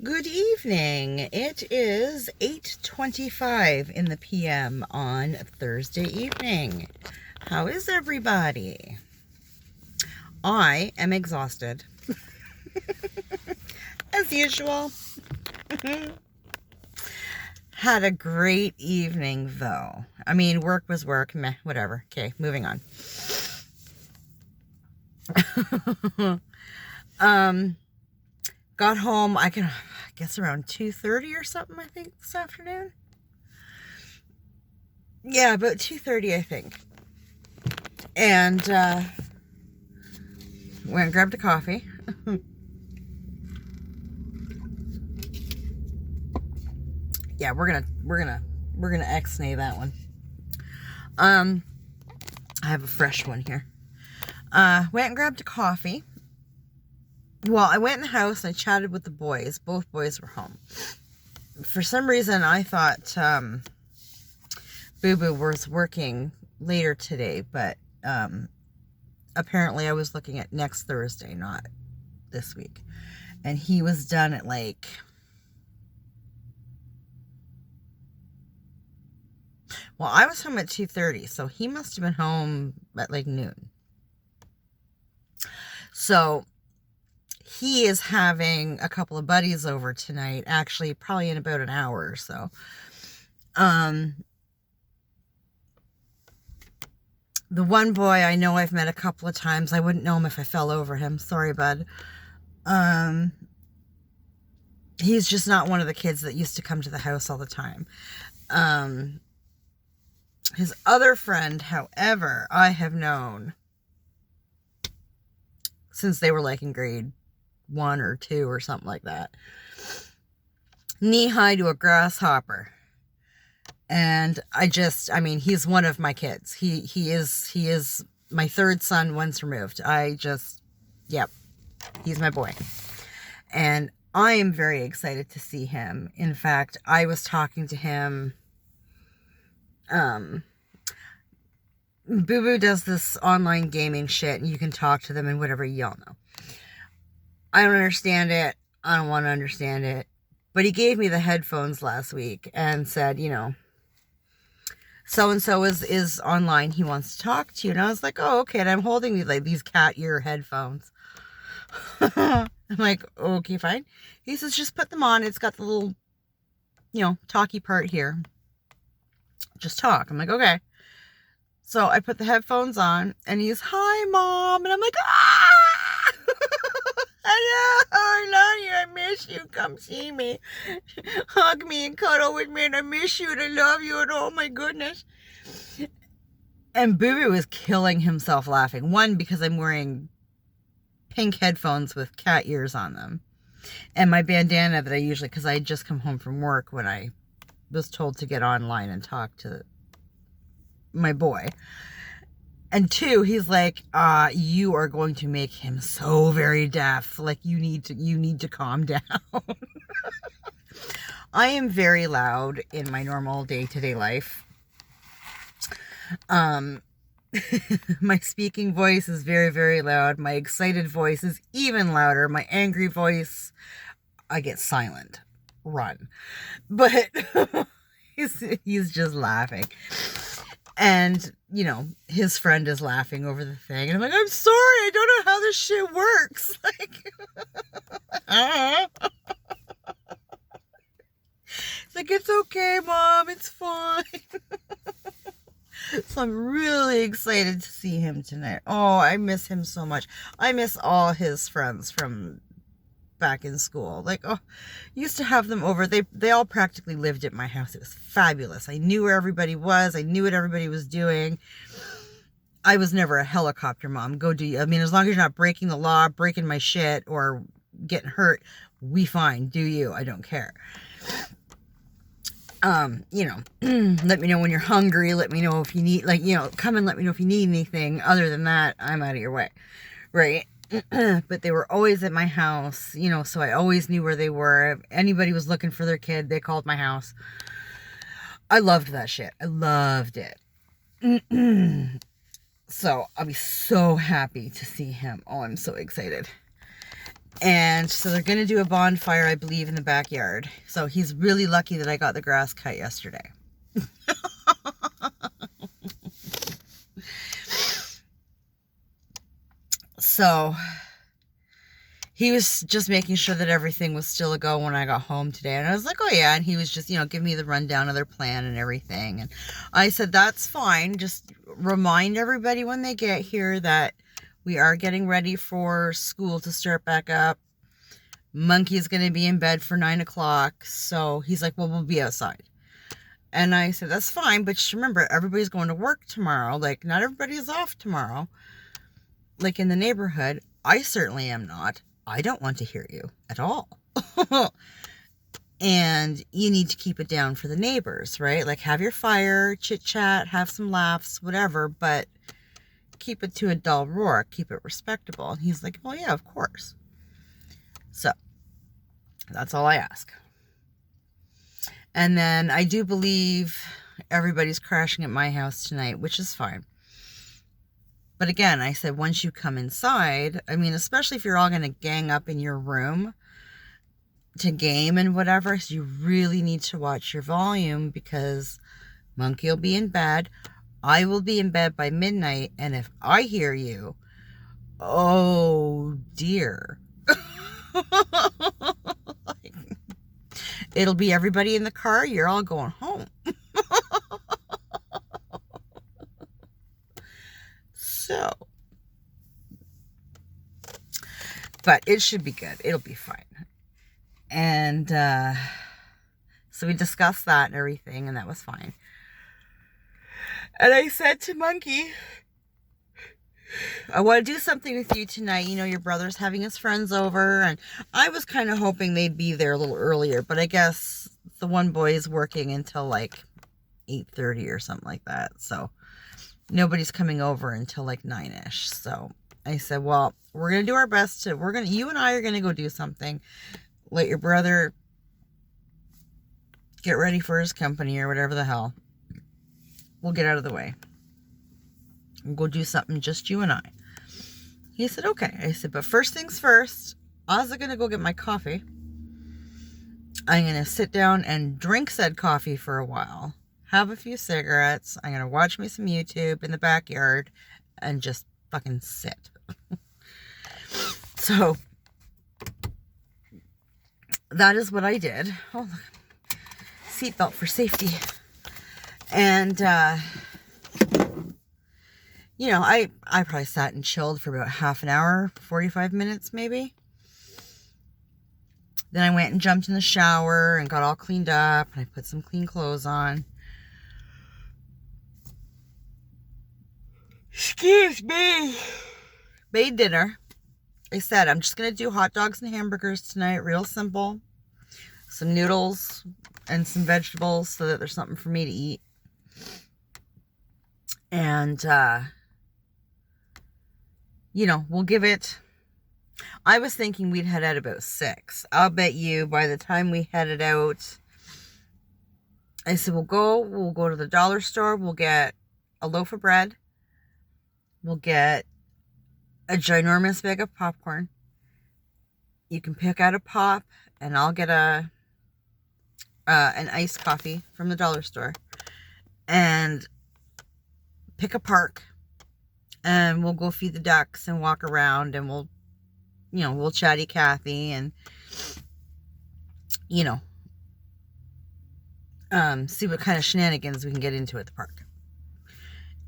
Good evening. It is 8:25 in the PM on Thursday evening. How is everybody? I am exhausted. As usual. Had a great evening though. I mean, work was work, meh, whatever. Okay, moving on. Got home, I guess around 2:30 or something, I think, this afternoon. Yeah, about 2:30, I think. And went and grabbed a coffee. Yeah, we're gonna ex-nay that one. I have a fresh one here. Went and grabbed a coffee. Well, I went in the house and I chatted with the boys. Both boys were home. For some reason, I thought Boo Boo was working later today, but apparently I was looking at next Thursday, not this week. And he was done at well, I was home at 2:30, so he must have been home at noon. So he is having a couple of buddies over tonight, actually probably in about an hour or so. The one boy I know I've met a couple of times. I wouldn't know him if I fell over him. Sorry, bud. He's just not one of the kids that used to come to the house all the time. His other friend, however, I have known since they were in grade 1 or 2 or something like that. Knee high to a grasshopper. And I mean, he's one of my kids. He is my third son once removed. Yep, he's my boy. And I am very excited to see him. In fact, I was talking to him. Boo Boo does this online gaming shit, and you can talk to them and whatever, y'all know. I don't understand it. I don't want to understand it. But he gave me the headphones last week and said, so-and-so is online. He wants to talk to you. And I was like, oh, okay. And I'm holding these cat ear headphones. I'm like, okay, fine. He says, just put them on. It's got the little, talky part here. Just talk. I'm like, okay. So I put the headphones on and he's, hi, Mom. And I'm like, ah! I love you. I miss you. Come see me. Hug me and cuddle with me. And I miss you. And I love you. And oh my goodness. And Boo Boo was killing himself laughing. One, because I'm wearing pink headphones with cat ears on them. And my bandana that I usually, because I had just come home from work when I was told to get online and talk to my boy. And 2, he's like, you are going to make him so very deaf. You need to calm down. I am very loud in my normal day-to-day life. My speaking voice is very, very loud. My excited voice is even louder. My angry voice, I get silent. Run. But he's just laughing. And, his friend is laughing over the thing. And I'm like, I'm sorry, I don't know how this shit works. It's okay, Mom, it's fine. So I'm really excited to see him tonight. Oh, I miss him so much. I miss all his friends from back in school. Used to have them over. They all practically lived at my house. It was fabulous. I knew where everybody was. I knew what everybody was doing. I was never a helicopter mom. Go do you. I mean, as long as you're not breaking the law, breaking my shit, or getting hurt, we fine. Do you. I don't care. Let me know when you're hungry. Let me know if you need, come and let me know if you need anything. Other than that, I'm out of your way. Right? But they were always at my house, so I always knew where they were. If anybody was looking for their kid, they called my house. I loved that shit. I loved it. So I'll be so happy to see him. Oh, I'm so excited. And so they're going to do a bonfire, I believe, in the backyard. So he's really lucky that I got the grass cut yesterday. So he was just making sure that everything was still a go when I got home today. And I was like, oh yeah. And he was just, giving me the rundown of their plan and everything. And I said, that's fine. Just remind everybody when they get here that we are getting ready for school to start back up. Monkey's going to be in bed for 9 o'clock. So he's like, well, we'll be outside. And I said, that's fine. But just remember, everybody's going to work tomorrow. Like, not everybody's off tomorrow. Like in the neighborhood, I certainly am not. I don't want to hear you at all. And you need to keep it down for the neighbors, right? Like have your fire, chit chat, have some laughs, whatever, but keep it to a dull roar. Keep it respectable. And he's like, well, yeah, of course. So that's all I ask. And then I do believe everybody's crashing at my house tonight, which is fine. But again, I said, once you come inside, I mean, especially if you're all going to gang up in your room to game and whatever, so you really need to watch your volume because Monkey will be in bed. I will be in bed by midnight. And if I hear you, oh dear. It'll be everybody in the car. You're all going home. So, but it should be good. It'll be fine. And so we discussed that and everything, and that was fine. And I said to Monkey, I want to do something with you tonight. Your brother's having his friends over, and I was kind of hoping they'd be there a little earlier, but I guess the one boy is working until like 8:30 or something like that. So nobody's coming over until like 9-ish. So I said, well, we're going to do our best to, you and I are going to go do something. Let your brother get ready for his company or whatever the hell. We'll get out of the way. We'll go do something, just you and I. He said, okay. I said, but first things first, I was going to go get my coffee. I'm going to sit down and drink said coffee for a while. Have a few cigarettes. I'm going to watch me some YouTube in the backyard and just fucking sit. So that is what I did. Oh, seatbelt for safety. And, I probably sat and chilled for about half an hour, 45 minutes maybe. Then I went and jumped in the shower and got all cleaned up. And I put some clean clothes on. Excuse me. Made dinner. I said, I'm just going to do hot dogs and hamburgers tonight. Real simple. Some noodles and some vegetables so that there's something for me to eat. And, we'll give it... I was thinking we'd head out about 6. I'll bet you by the time we headed out... I said, we'll go to the dollar store. We'll get a loaf of bread. We'll get a ginormous bag of popcorn. You can pick out a pop, and I'll get an iced coffee from the dollar store. And pick a park, and we'll go feed the ducks and walk around, and we'll chatty Cathy and, see what kind of shenanigans we can get into at the park.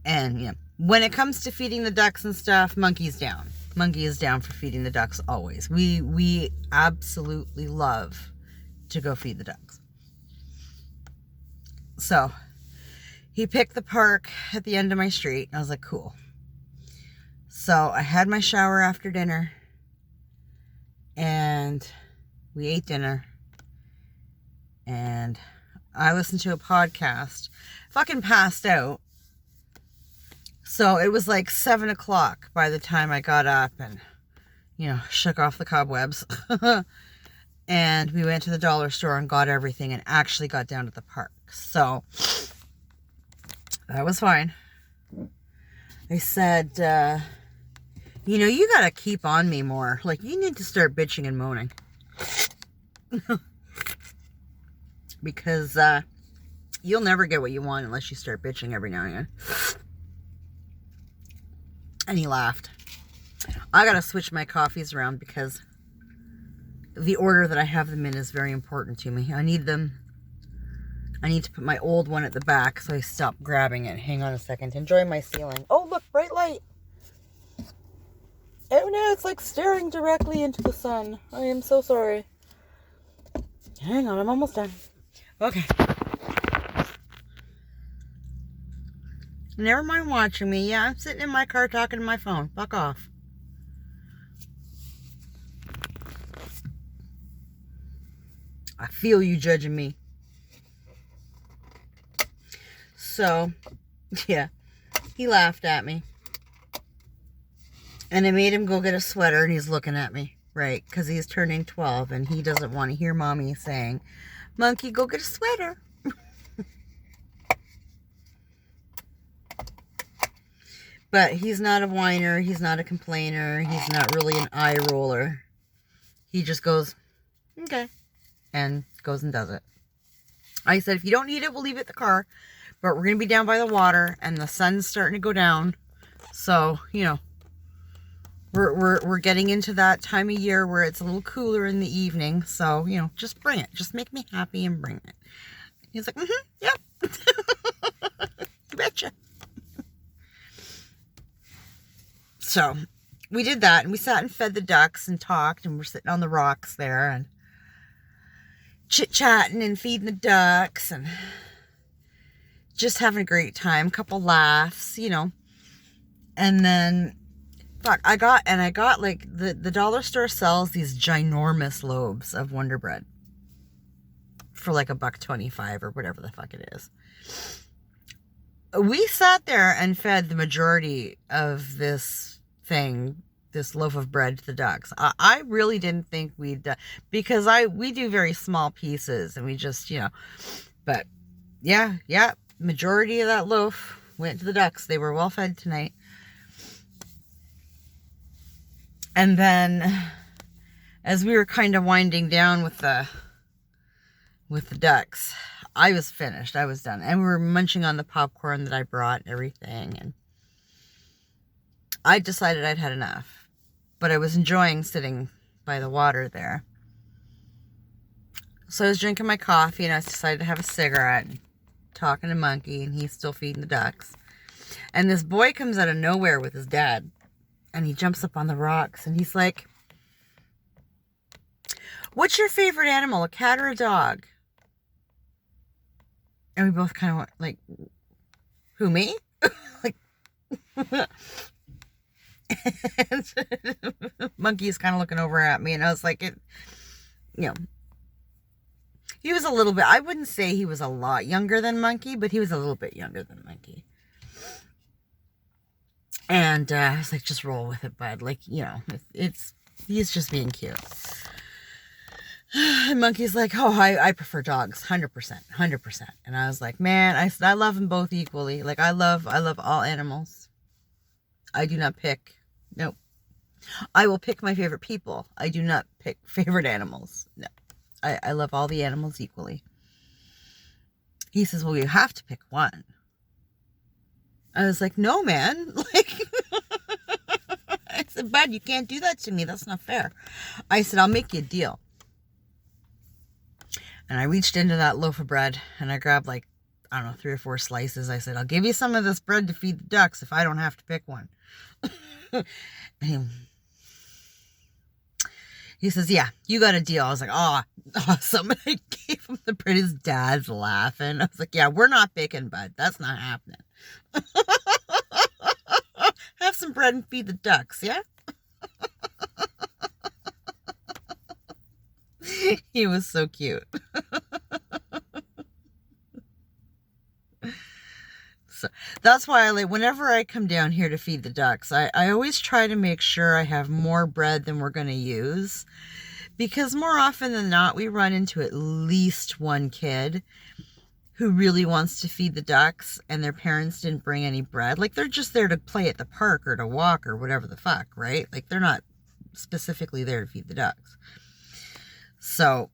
And, when it comes to feeding the ducks and stuff, Monkey's down. Monkey is down for feeding the ducks always. We absolutely love to go feed the ducks. So, he picked the park at the end of my street. And I was like, cool. So, I had my shower after dinner. And we ate dinner. And I listened to a podcast. Fucking passed out. So it was like 7 o'clock by the time I got up and, shook off the cobwebs. And we went to the dollar store and got everything and actually got down to the park. So that was fine. I said, You know, you gotta keep on me more. Like, you need to start bitching and moaning. Because, you'll never get what you want unless you start bitching every now and again. And he laughed. I gotta switch my coffees around because the order that I have them in is very important to me. I need to put my old one at the back so I stop grabbing it. Hang on a second. Enjoy my ceiling. Oh, look, bright light. Oh no, it's like staring directly into the sun. I am so sorry. Hang on, I'm almost done. Okay. Never mind watching me. Yeah, I'm sitting in my car talking to my phone. Fuck off. I feel you judging me. So, yeah. He laughed at me. And I made him go get a sweater, and he's looking at me. Right, because he's turning 12, and he doesn't want to hear Mommy saying, Monkey, go get a sweater. But he's not a whiner. He's not a complainer. He's not really an eye roller. He just goes, okay, and goes and does it. I said, if you don't need it, we'll leave it at the car. But we're going to be down by the water, and the sun's starting to go down. So, you know, we're getting into that time of year where it's a little cooler in the evening. So, you know, just bring it. Just make me happy and bring it. He's like, yep. You betcha. So, we did that, and we sat and fed the ducks and talked, and we're sitting on the rocks there and chit-chatting and feeding the ducks and just having a great time. A couple laughs, you know. And then, fuck, I got like, the dollar store sells these ginormous loaves of Wonder Bread for like $1.25 or whatever the fuck it is. We sat there and fed the majority of this loaf of bread to the ducks. I really didn't think we'd, because we do very small pieces, and we just, you know, but yeah, majority of that loaf went to the ducks. They were well fed tonight. And then, as we were kind of winding down with the ducks, I was finished. I was done. And we were munching on the popcorn that I brought and everything. And I decided I'd had enough. But I was enjoying sitting by the water there. So I was drinking my coffee, and I decided to have a cigarette and talking to Monkey, and he's still feeding the ducks. And this boy comes out of nowhere with his dad. And he jumps up on the rocks, and he's like, what's your favorite animal, a cat or a dog? And we both kind of went, like, who, me? Like, Monkey's kind of looking over at me, and I was like, you know, he was a little bit, I wouldn't say he was a lot younger than Monkey, but he was a little bit younger than Monkey. And I was like, just roll with it, bud. Like, you know, he's just being cute. And Monkey's like, oh, I prefer dogs, 100%. And I was like, man, I love them both equally. Like, I love all animals. I do not pick. Nope. I will pick my favorite people. I do not pick favorite animals. No. I love all the animals equally. He says, well, you have to pick one. I was like, no, man. Like, I said, bud, you can't do that to me. That's not fair. I said, I'll make you a deal. And I reached into that loaf of bread, and I grabbed, like, I don't know, 3 or 4 slices. I said, I'll give you some of this bread to feed the ducks if I don't have to pick one. And he says, yeah, you got a deal. I was like, oh, awesome. And I gave him the bread. His dad's laughing. I was like, yeah, we're not picking, bud. That's not happening. Have some bread and feed the ducks, yeah? He was so cute. So that's why whenever I come down here to feed the ducks, I always try to make sure I have more bread than we're going to use. Because more often than not, we run into at least one kid. who really wants to feed the ducks and their parents didn't bring any bread. Like, they're just there to play at the park or to walk or whatever the fuck, right? Like, they're not specifically there to feed the ducks. So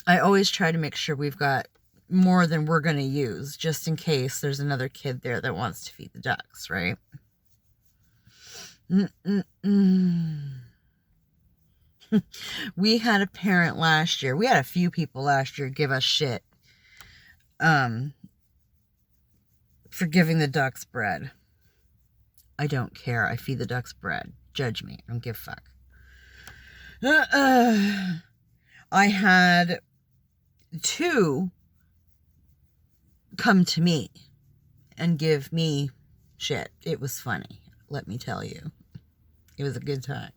I always try to make sure we've got more than we're going to use, just in case there's another kid there that wants to feed the ducks, right? We had a parent last year. We had a few people last year give us shit for giving the ducks bread. I don't care. I feed the ducks bread. Judge me. I don't give a fuck. I had 2 come to me and give me shit. It was funny, let me tell you. It was a good time.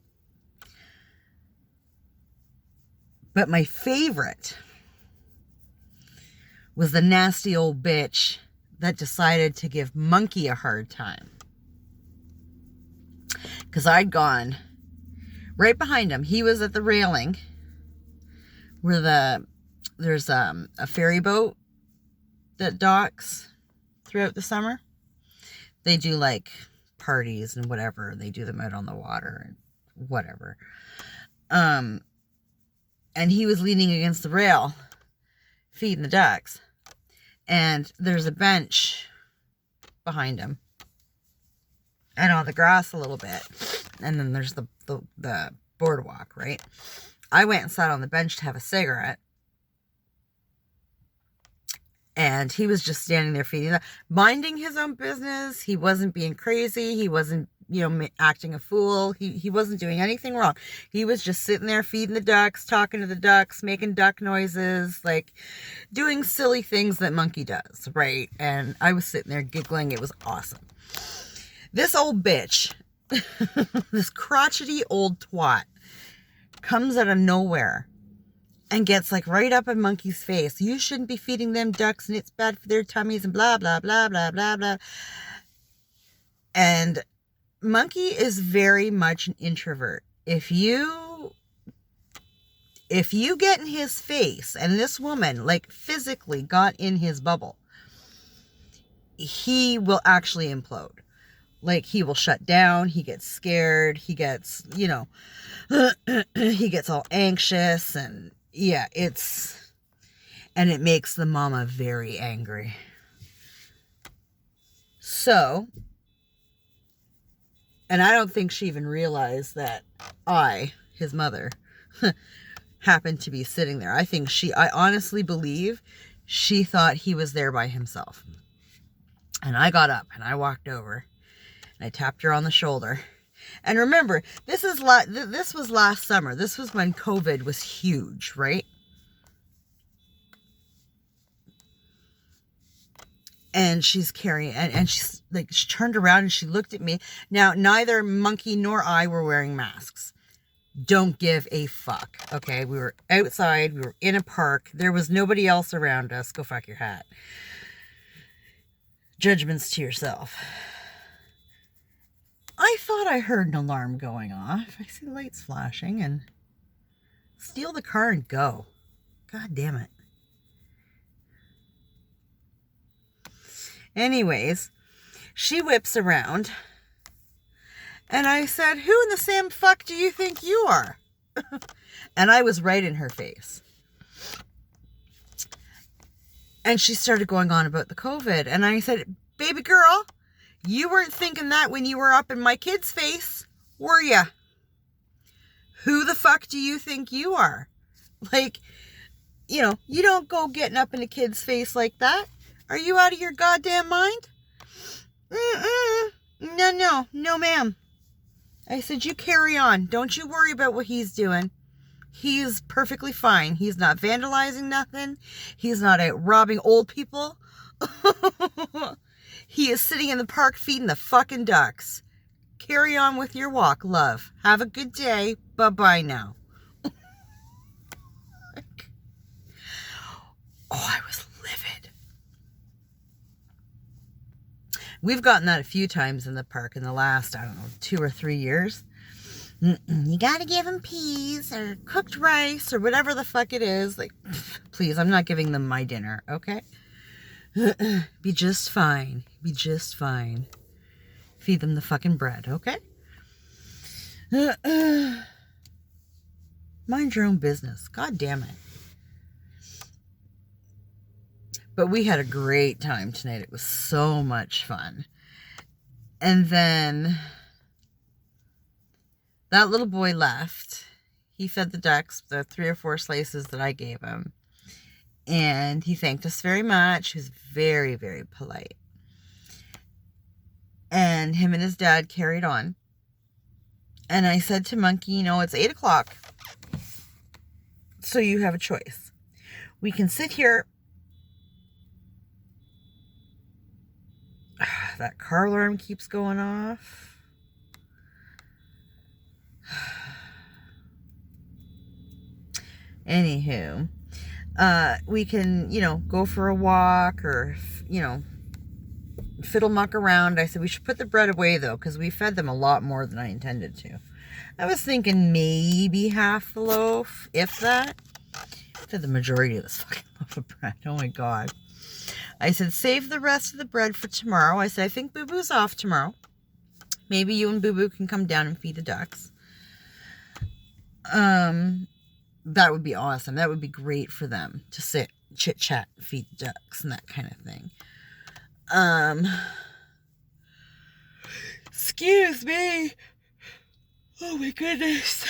But my favorite was the nasty old bitch that decided to give Monkey a hard time. Because I'd gone right behind him. He was at the railing where there's a ferry boat that docks throughout the summer. They do like parties and whatever. They do them out on the water and whatever. And he was leaning against the rail feeding the ducks. And there's a bench behind him. And on the grass a little bit. And then there's the boardwalk, right? I went and sat on the bench to have a cigarette. And he was just standing there feeding them, minding his own business. He wasn't being crazy. He wasn't, acting a fool. He wasn't doing anything wrong. He was just sitting there feeding the ducks, talking to the ducks, making duck noises, like doing silly things that Monkey does, right? And I was sitting there giggling. It was awesome. This old bitch, this crotchety old twat, comes out of nowhere and gets like right up in Monkey's face. You shouldn't be feeding them ducks and it's bad for their tummies and blah, blah, blah, blah, blah, blah. And Monkey is very much an introvert. If you get in his face, and this woman like physically got in his bubble, he will actually implode. Like, he will shut down. He gets scared. He gets, he gets all anxious, and yeah, and it makes the mama very angry. So, and I don't think she even realized that I, his mother, happened to be sitting there. I honestly believe she thought he was there by himself. And I got up and I walked over and I tapped her on the shoulder. And remember, this was last summer. This was when COVID was huge, right? And she's carrying, and she's like, she turned around and she looked at me. Now, neither Monkey nor I were wearing masks. Don't give a fuck, okay? We were outside. We were in a park. There was nobody else around us. Go fuck your hat. Judgments to yourself. I thought I heard an alarm going off. I see lights flashing and steal the car and go. God damn it. Anyways, she whips around and I said, who in the Sam fuck do you think you are? And I was right in her face. And she started going on about the COVID. And I said, baby girl, you weren't thinking that when you were up in my kid's face, were ya? Who the fuck do you think you are? Like, you don't go getting up in a kid's face like that. Are you out of your goddamn mind? No, ma'am. I said, you carry on. Don't you worry about what he's doing. He's perfectly fine. He's not vandalizing nothing. He's not out robbing old people. He is sitting in the park feeding the fucking ducks. Carry on with your walk, love. Have a good day. Bye-bye now. I was livid. We've gotten that a few times in the park in the last, 2 or 3 years. You gotta give them peas or cooked rice or whatever the fuck it is. Like, please, I'm not giving them my dinner, okay? Be just fine. Be just fine. Feed them the fucking bread, okay? Mind your own business. God damn it. But we had a great time tonight. It was so much fun. And then that little boy left. He fed the ducks the 3 or 4 slices that I gave him. And he thanked us very much. He was very, very polite. And him and his dad carried on. And I said to Monkey, you know, it's 8 o'clock. So you have a choice. We can sit here. That car alarm keeps going off. Anywho, we can, you know, go for a walk or, you know, fiddle muck around. I said we should put the bread away though, because we fed them a lot more than I intended to. I was thinking maybe half the loaf, if that. Fed the majority of this fucking loaf of bread. Oh my God. I said, save the rest of the bread for tomorrow. I said, I think Boo Boo's off tomorrow. Maybe you and Boo Boo can come down and feed the ducks. That would be awesome. That would be great for them to sit, chit chat, feed the ducks and that kind of thing. Excuse me. Oh my goodness.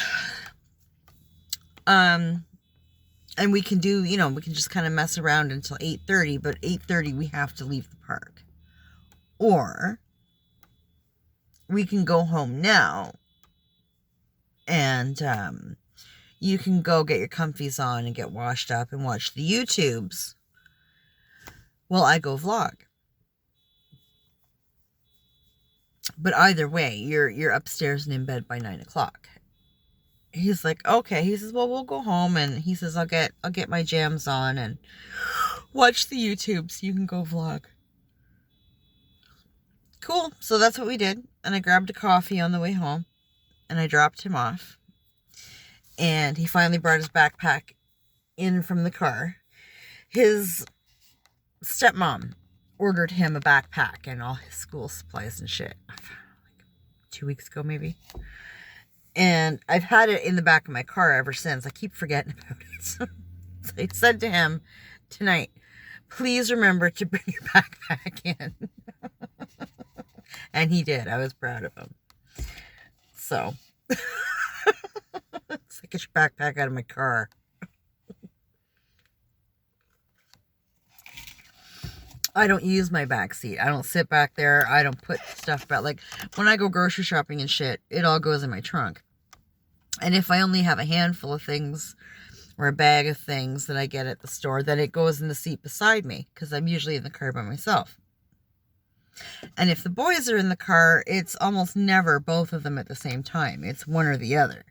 And we can do, you know, we can just kind of mess around until 8:30, but 8:30 we have to leave the park. Or we can go home now and you can go get your comfies on and get washed up and watch the YouTubes while I go vlog. But either way, you're upstairs and in bed by 9 o'clock. He's like, okay. He says, well, we'll go home, and he says, I'll get my jams on and watch the YouTube so you can go vlog. Cool. So that's what we did. And I grabbed a coffee on the way home, and I dropped him off. And he finally brought his backpack in from the car. His stepmom ordered him a backpack and all his school supplies and shit. Like 2 weeks ago, maybe. And I've had it in the back of my car ever since. I keep forgetting about it. So I said to him tonight, please remember to bring your backpack in. And he did. I was proud of him. So, it's like, get your backpack out of my car. I don't use my back seat. I don't sit back there. I don't put stuff back. Like, when I go grocery shopping and shit, it all goes in my trunk. And if I only have a handful of things or a bag of things that I get at the store, then it goes in the seat beside me, because I'm usually in the car by myself. And if the boys are in the car, it's almost never both of them at the same time. It's one or the other.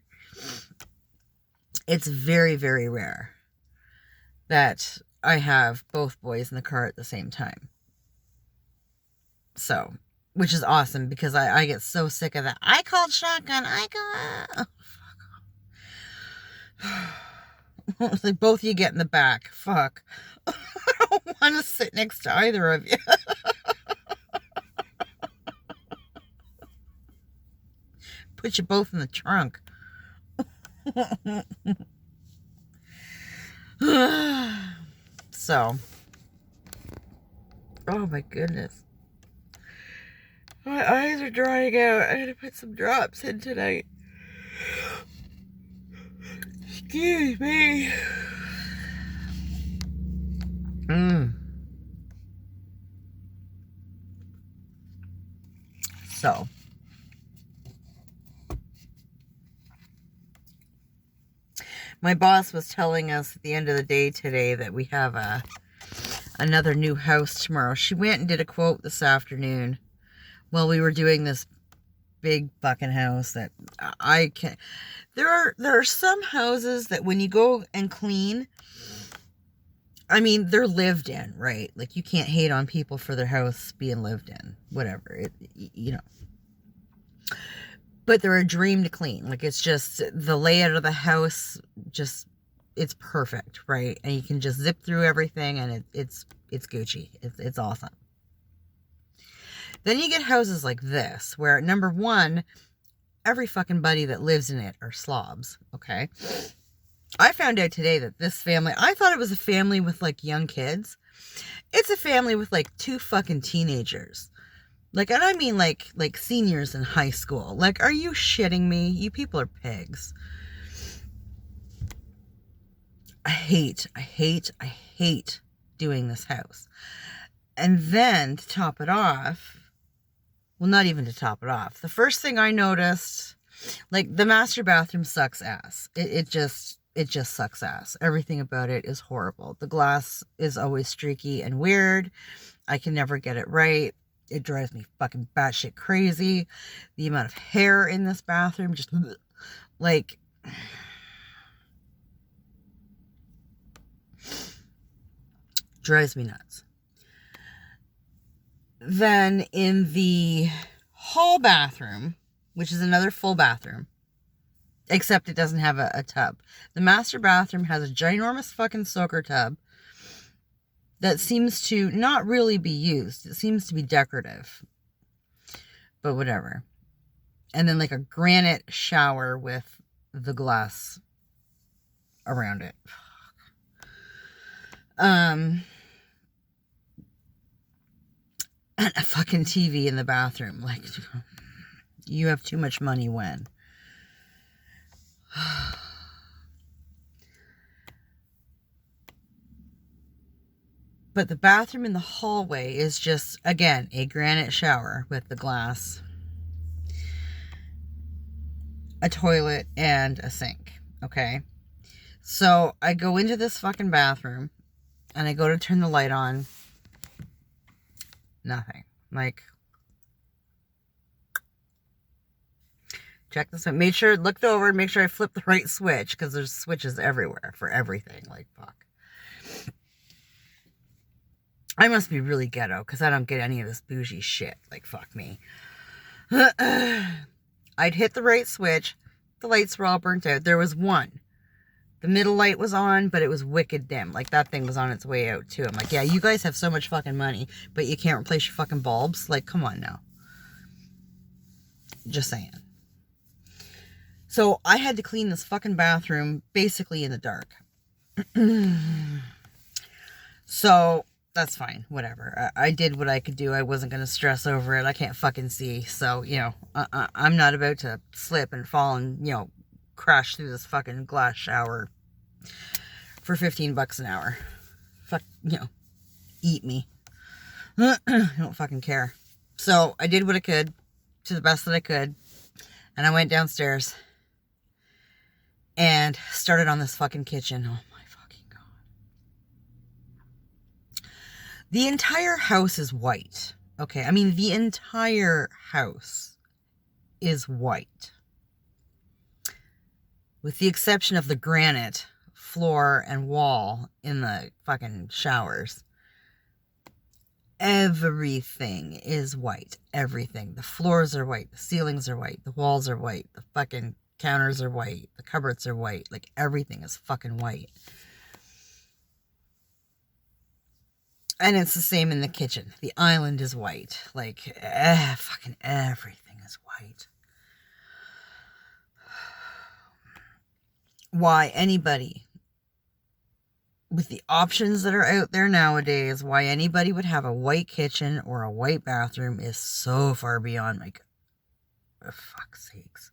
It's very, very rare that I have both boys in the car at the same time. So, which is awesome, because I get so sick of that. I called shotgun. Oh, fuck. It's like, both of you get in the back. Fuck. I don't want to sit next to either of you. Put you both in the trunk. So, oh my goodness. My eyes are drying out. I gotta put some drops in tonight. Excuse me. So, my boss was telling us at the end of the day today that we have another new house tomorrow. She went and did a quote this afternoon while we were doing this big fucking house that I can't. There are some houses that when you go and clean, I mean, they're lived in, right? Like, you can't hate on people for their house being lived in, whatever, you know. But they're a dream to clean. Like, it's just the layout of the house, just, it's perfect, right? And you can just zip through everything, and it's it's Gucci. It's awesome. Then you get houses like this, where number one, every fucking buddy that lives in it are slobs, okay? I found out today that this family, I thought it was a family with like young kids. It's a family with like 2 fucking teenagers. Like, and I mean like seniors in high school. Like, are you shitting me? You people are pigs. I hate doing this house. And then to top it off, well, not even to top it off. The first thing I noticed, like, the master bathroom sucks ass. It just sucks ass. Everything about it is horrible. The glass is always streaky and weird. I can never get it right. It drives me fucking batshit crazy. The amount of hair in this bathroom, just like, drives me nuts. Then in the hall bathroom, which is another full bathroom, except it doesn't have a tub. The master bathroom has a ginormous fucking soaker tub that seems to not really be used. It seems to be decorative. But whatever. And then like a granite shower with the glass around it. And a fucking TV in the bathroom. Like, you have too much money when? But the bathroom in the hallway is just, again, a granite shower with the glass, a toilet, and a sink, okay? So I go into this fucking bathroom, and I go to turn the light on. Nothing. Like, check this out. Made sure, looked over, make sure I flipped the right switch, because there's switches everywhere for everything. Like, fuck. I must be really ghetto, because I don't get any of this bougie shit. Like, fuck me. I'd hit the right switch. The lights were all burnt out. There was one. The middle light was on, but it was wicked dim. Like, that thing was on its way out, too. I'm like, yeah, you guys have so much fucking money, but you can't replace your fucking bulbs? Like, come on now. Just saying. So, I had to clean this fucking bathroom basically in the dark. So, that's fine. Whatever. I did what I could do. I wasn't going to stress over it. I can't fucking see. So, you know, I'm not about to slip and fall and, you know, crash through this fucking glass shower for $15 an hour. Fuck, you know, eat me. I don't fucking care. So I did what I could to the best that I could, and I went downstairs and started on this fucking kitchen. Oh my fucking God. The entire house is white. Okay, I mean, the entire house is white, with the exception of the granite floor and wall in the fucking showers. Everything is white. Everything. The floors are white. The ceilings are white. The walls are white. The fucking counters are white. The cupboards are white. Like, everything is fucking white. And it's the same in the kitchen. The island is white. Like, fucking everything is white. Why anybody, with the options that are out there nowadays, why anybody would have a white kitchen or a white bathroom is so far beyond, like, for fuck's sakes.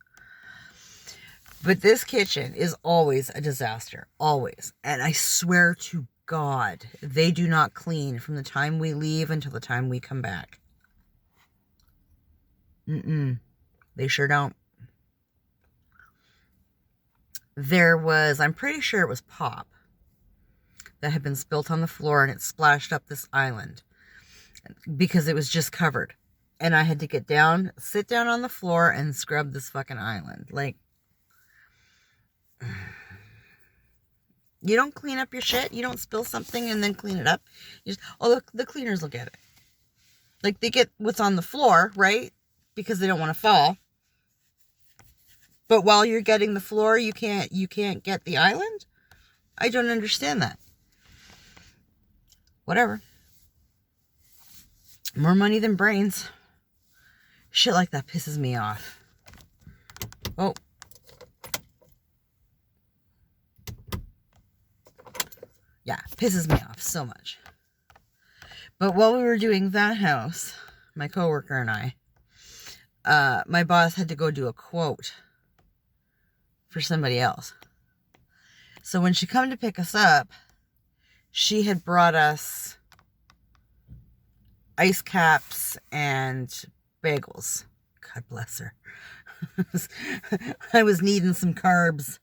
But this kitchen is always a disaster. Always. And I swear to God, they do not clean from the time we leave until the time we come back. They sure don't. There was, I'm pretty sure it was pop that had been spilt on the floor, and it splashed up this island because it was just covered. And I had to get down, sit down on the floor and scrub this fucking island. Like, you don't clean up your shit. You don't spill something and then clean it up. You just, oh, the cleaners will get it. Like, they get what's on the floor, right? Because they don't want to fall. But while you're getting the floor, you can't get the island? I don't understand that. Whatever. More money than brains. Shit like that pisses me off. Oh. Yeah, pisses me off so much. But while we were doing that house, my coworker and I, my boss had to go do a quote for somebody else. So when she come to pick us up, she had brought us ice caps and bagels. God bless her. I was needing some carbs.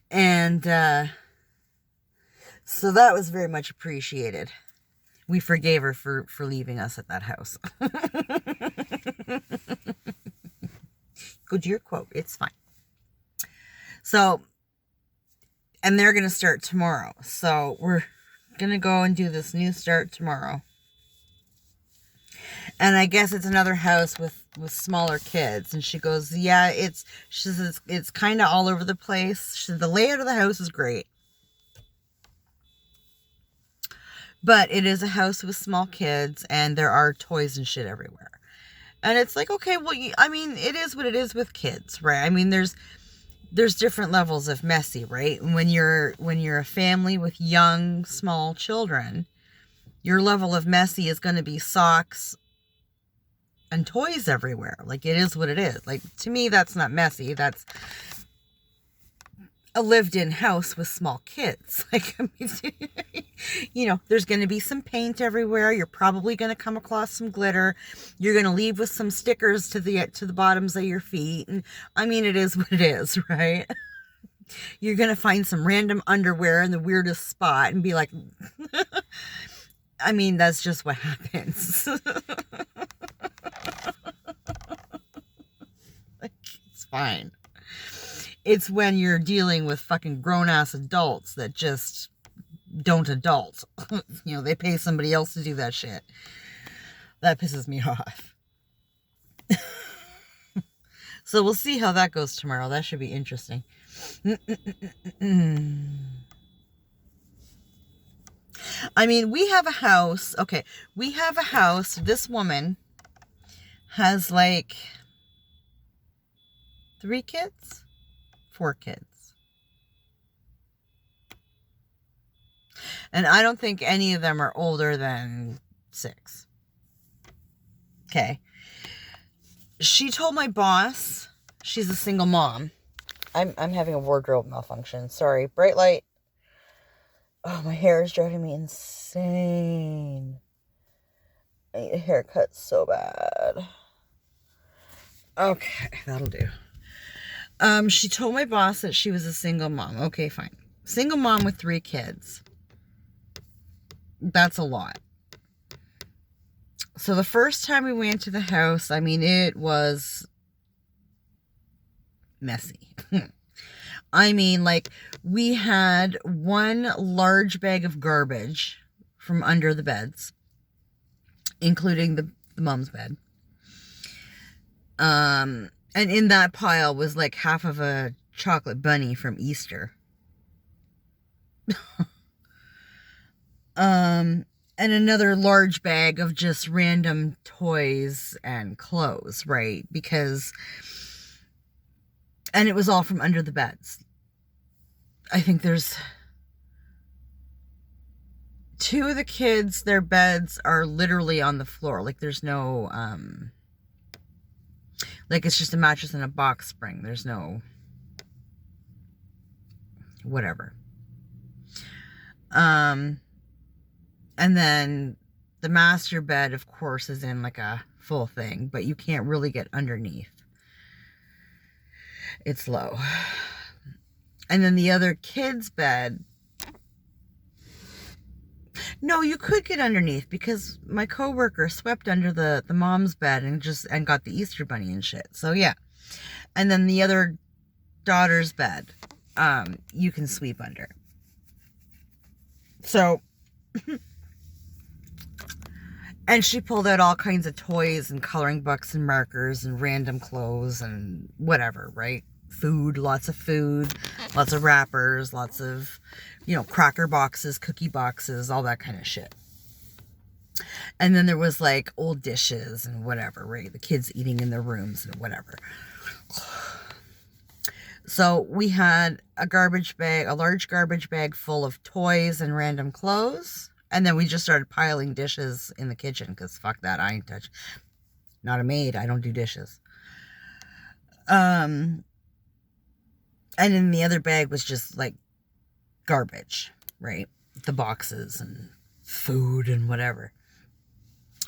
And so that was very much appreciated. We forgave her for leaving us at that house. Go do your quote. It's fine. So, and they're going to start tomorrow. So we're going to go and do this new start tomorrow. And I guess it's another house with smaller kids. And she goes, yeah, she says it's kind of all over the place. She said the layout of the house is great. But it is a house with small kids and there are toys and shit everywhere. And it's like, okay, well, I mean, it is what it is with kids, right? I mean, there's different levels of messy, right? When you're a family with young, small children, your level of messy is going to be socks and toys everywhere. Like, it is what it is. Like, to me, that's not messy. That's a lived-in house with small kids. Like, I mean, you know, there's going to be some paint everywhere. You're probably going to come across some glitter. You're going to leave with some stickers to the bottoms of your feet. And I mean, it is what it is, right? You're going to find some random underwear in the weirdest spot and be like, I mean, that's just what happens. Like, it's fine. It's when you're dealing with fucking grown-ass adults that just don't adult. You know, they pay somebody else to do that shit. That pisses me off. So we'll see how that goes tomorrow. That should be interesting. I mean, we have a house. Okay, we have a house. This woman has like 3 kids? 4 kids. And I don't think any of them are older than 6. Okay. She told my boss, she's a single mom. I'm having a wardrobe malfunction. Sorry. Bright light. Oh, my hair is driving me insane. I need a haircut so bad. Okay, that'll do. She told my boss that she was a single mom. Okay, fine. Single mom with 3 kids. That's a lot. So the first time we went to the house, I mean, it was messy. I mean, like, we had one large bag of garbage from under the beds, including the mom's bed. And in that pile was like half of a chocolate bunny from Easter. And another large bag of just random toys and clothes, right? And it was all from under the beds. I think there's 2 of the kids, their beds are literally on the floor. Like, there's no, like, it's just a mattress and a box spring. There's no whatever. And then the master bed, of course, is in like a full thing, but you can't really get underneath. It's low. And then the other kid's bed, no, you could get underneath because my coworker swept under the mom's bed and got the Easter bunny and shit. So yeah. And then the other daughter's bed, you can sweep under. So, and she pulled out all kinds of toys and coloring books and markers and random clothes and whatever, right? Food, lots of wrappers, lots of, you know, cracker boxes, cookie boxes, all that kind of shit. And then there was like old dishes and whatever, right? The kids eating in their rooms and whatever. So we had a large garbage bag full of toys and random clothes. And then we just started piling dishes in the kitchen because fuck that, I ain't touch. Not a maid, I don't do dishes. And then the other bag was just like garbage, right? The boxes and food and whatever.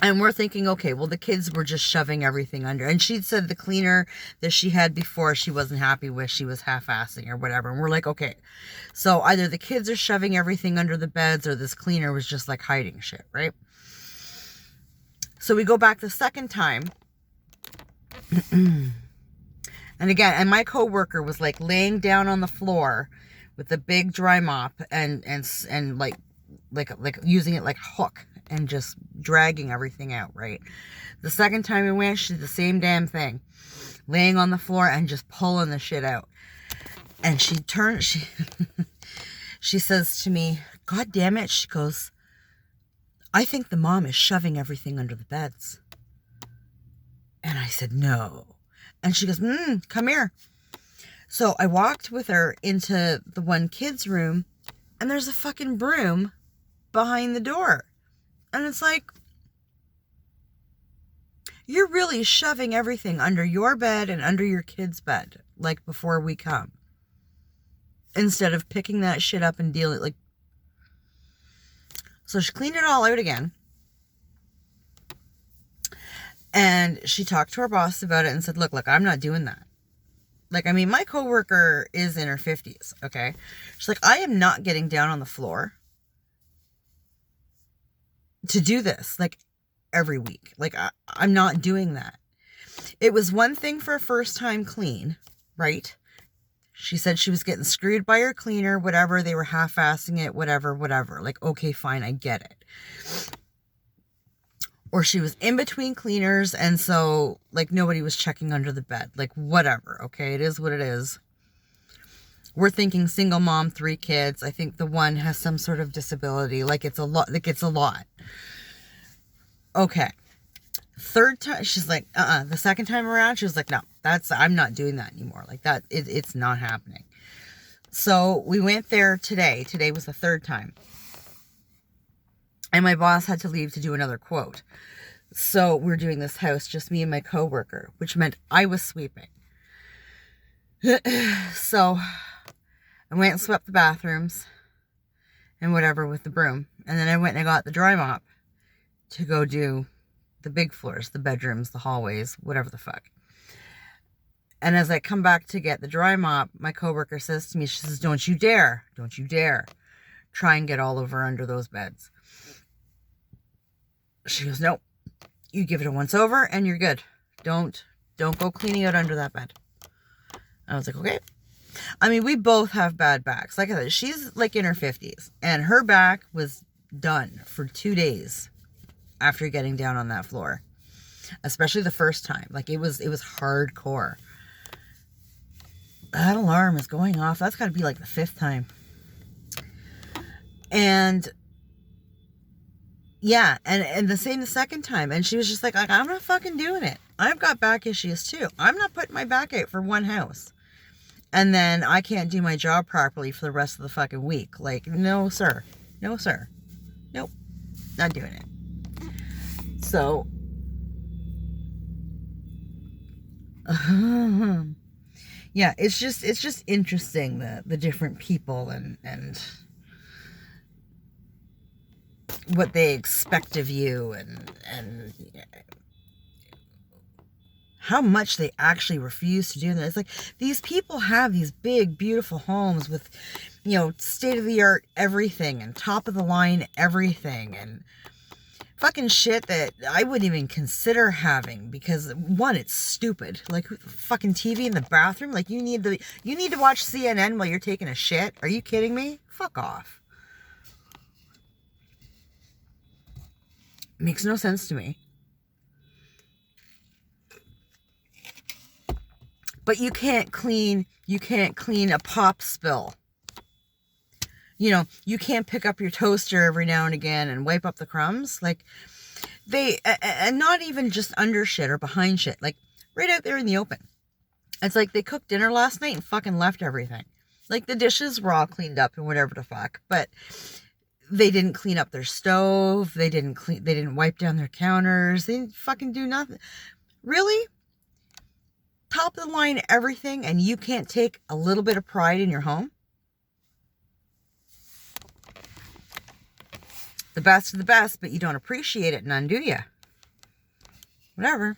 And we're thinking, okay, well, the kids were just shoving everything under. And she said the cleaner that she had before she wasn't happy with, she was half-assing or whatever. And we're like, okay, so either the kids are shoving everything under the beds or this cleaner was just like hiding shit, right? So we go back the second time. And again, and my coworker was like laying down on the floor with a big dry mop and like using it like a hook and just dragging everything out, right? The second time we went, she did the same damn thing. Laying on the floor and just pulling the shit out. And she says to me, God damn it, she goes, I think the mom is shoving everything under the beds. And I said, no. And she goes, come here. So I walked with her into the one kid's room, and there's a fucking broom behind the door. And it's like, you're really shoving everything under your bed and under your kid's bed, like before we come. Instead of picking that shit up and dealing, like. So she cleaned it all out again. And she talked to her boss about it and said, look, I'm not doing that. Like, I mean, my coworker is in her 50s, okay? She's like, I am not getting down on the floor to do this, like, every week. Like, I'm not doing that. It was one thing for a first-time clean, right? She said she was getting screwed by her cleaner, whatever. They were half-assing it, whatever. Like, okay, fine, I get it. Or she was in between cleaners, and so, like, nobody was checking under the bed. Like, whatever, okay? It is what it is. We're thinking single mom, 3 kids. I think the one has some sort of disability. Like, it's a lot. Okay. Third time, she's like, The second time around, she was like, no, I'm not doing that anymore. Like, it's not happening. So, we went there today. Today was the third time. And my boss had to leave to do another quote. So we're doing this house, just me and my coworker, which meant I was sweeping. So I went and swept the bathrooms and whatever with the broom. And then I went and I got the dry mop to go do the big floors, the bedrooms, the hallways, whatever the fuck. And as I come back to get the dry mop, my coworker says to me, she says, don't you dare try and get all over under those beds. She goes, nope, you give it a once over and you're good. Don't go cleaning out under that bed. I was like, okay. I mean, we both have bad backs. Like I said, she's like in her 50s and her back was done for 2 days after getting down on that floor, especially the first time. Like it was hardcore. That alarm is going off. That's got to be like the 5th time. And yeah, and the same the second time. And she was just like, I'm not fucking doing it. I've got back issues too. I'm not putting my back out for one house. And then I can't do my job properly for the rest of the fucking week. Like, no, sir. No, sir. Nope. Not doing it. So, yeah, it's just interesting, the different people and what they expect of you and how much they actually refuse to do that. It's like these people have these big, beautiful homes with, state-of-the-art everything and top-of-the-line everything and fucking shit that I wouldn't even consider having because, one, it's stupid. Like, fucking TV in the bathroom? Like, you need to watch CNN while you're taking a shit? Are you kidding me? Fuck off. Makes no sense to me. But you can't clean a pop spill. You can't pick up your toaster every now and again and wipe up the crumbs. Like, And not even just under shit or behind shit, like right out there in the open. It's like they cooked dinner last night and fucking left everything. Like the dishes were all cleaned up and whatever the fuck, but they didn't clean up their stove. They didn't wipe down their counters. They didn't fucking do nothing. Really? Top of the line everything, and you can't take a little bit of pride in your home? The best of the best, but you don't appreciate it none, do you? Whatever.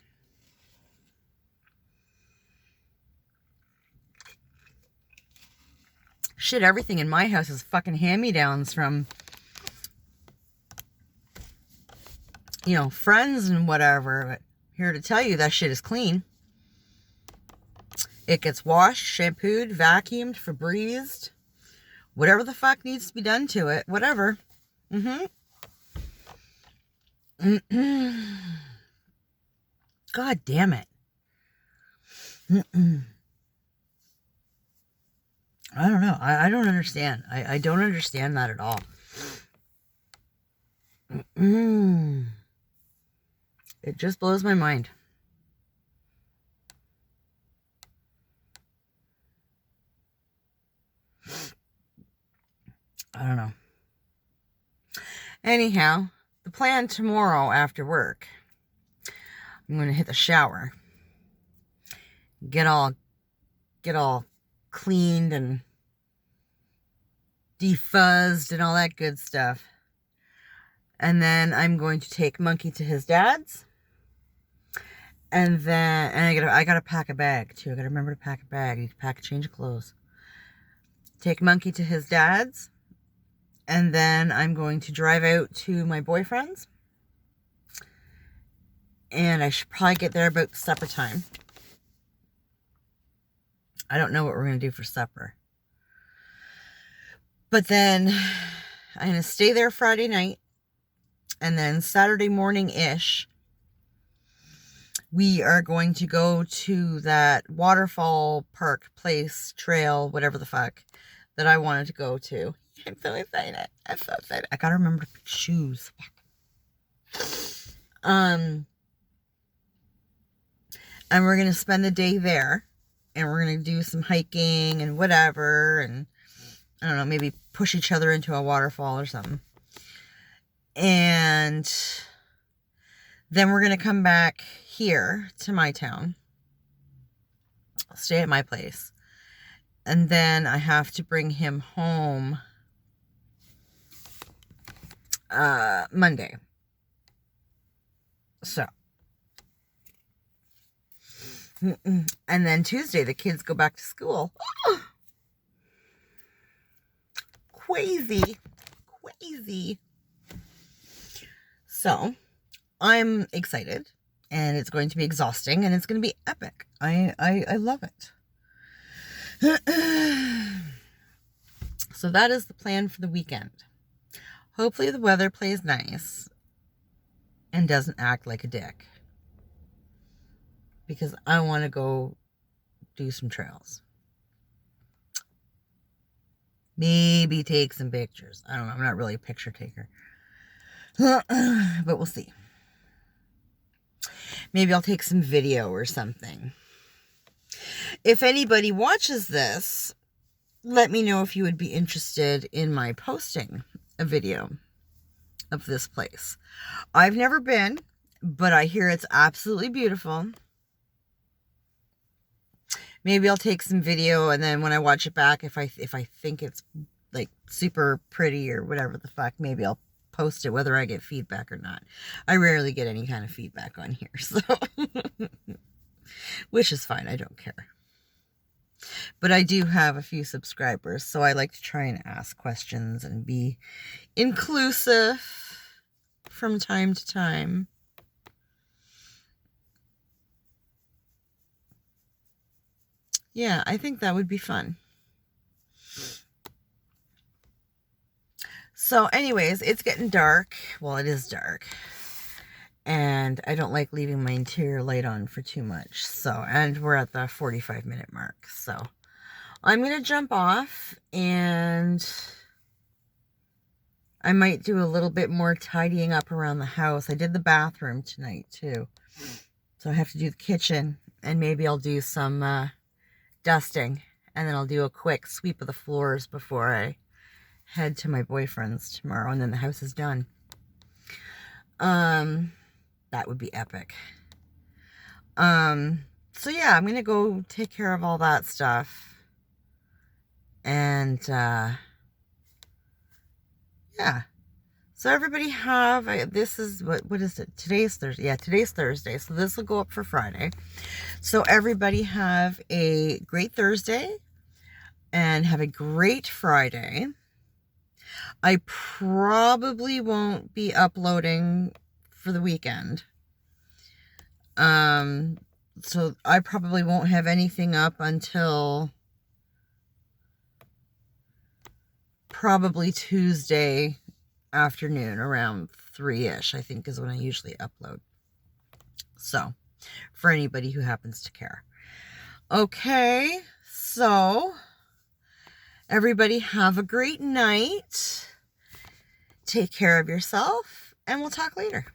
Shit, everything in my house is fucking hand-me-downs from, you know, friends and whatever. But here to tell you, that shit is clean. It gets washed, shampooed, vacuumed, Febrezed. Whatever the fuck needs to be done to it. Whatever. God damn it. I don't know. I don't understand. I don't understand that at all. It just blows my mind. I don't know. Anyhow, the plan tomorrow after work, I'm going to hit the shower. Get all cleaned and defuzzed and all that good stuff. And then I'm going to take Monkey to his dad's. And I gotta pack a bag too. I gotta remember to pack a bag. I need to pack a change of clothes. Take Monkey to his dad's. And then I'm going to drive out to my boyfriend's. And I should probably get there about supper time. I don't know what we're going to do for supper. But then I'm going to stay there Friday night. And then Saturday morning-ish, we are going to go to that waterfall park place, trail, whatever the fuck, that I wanted to go to. I'm so excited. I'm so excited. I gotta remember to pick shoes. And we're gonna spend the day there. And we're gonna do some hiking and whatever. And I don't know, maybe push each other into a waterfall or something. And then we're gonna come back here to my town. I'll stay at my place. And then I have to bring him home Monday. So. And then Tuesday, the kids go back to school. Crazy. So, I'm excited. And it's going to be exhausting. And it's going to be epic. I love it. So that is the plan for the weekend. Hopefully the weather plays nice and doesn't act like a dick. Because I want to go do some trails. Maybe take some pictures. I don't know. I'm not really a picture taker. But we'll see. Maybe I'll take some video or something. If anybody watches this, let me know if you would be interested in my posting a video of this place. I've never been, but I hear it's absolutely beautiful. Maybe I'll take some video, and then when I watch it back, if I think it's like super pretty or whatever the fuck, maybe I'll post it whether I get feedback or not. I rarely get any kind of feedback on here, so which is fine. I don't care. But I do have a few subscribers, so I like to try and ask questions and be inclusive from time to time. Yeah, I think that would be fun. So anyways, it's getting dark. Well, it is dark. And I don't like leaving my interior light on for too much. So, and we're at the 45-minute mark. So, I'm going to jump off and I might do a little bit more tidying up around the house. I did the bathroom tonight too. So I have to do the kitchen, and maybe I'll do some dusting, and then I'll do a quick sweep of the floors before I head to my boyfriend's tomorrow, and then the house is done. That would be epic. So yeah, I'm gonna go take care of all that stuff. And yeah. So everybody have, this is, what is it? Today's Thursday. Yeah, today's Thursday. So this will go up for Friday. So everybody have a great Thursday and have a great Friday. I probably won't be uploading for the weekend. So I probably won't have anything up until probably Tuesday afternoon around 3-ish, I think is when I usually upload. So, for anybody who happens to care. Okay, so everybody have a great night. Take care of yourself, and we'll talk later.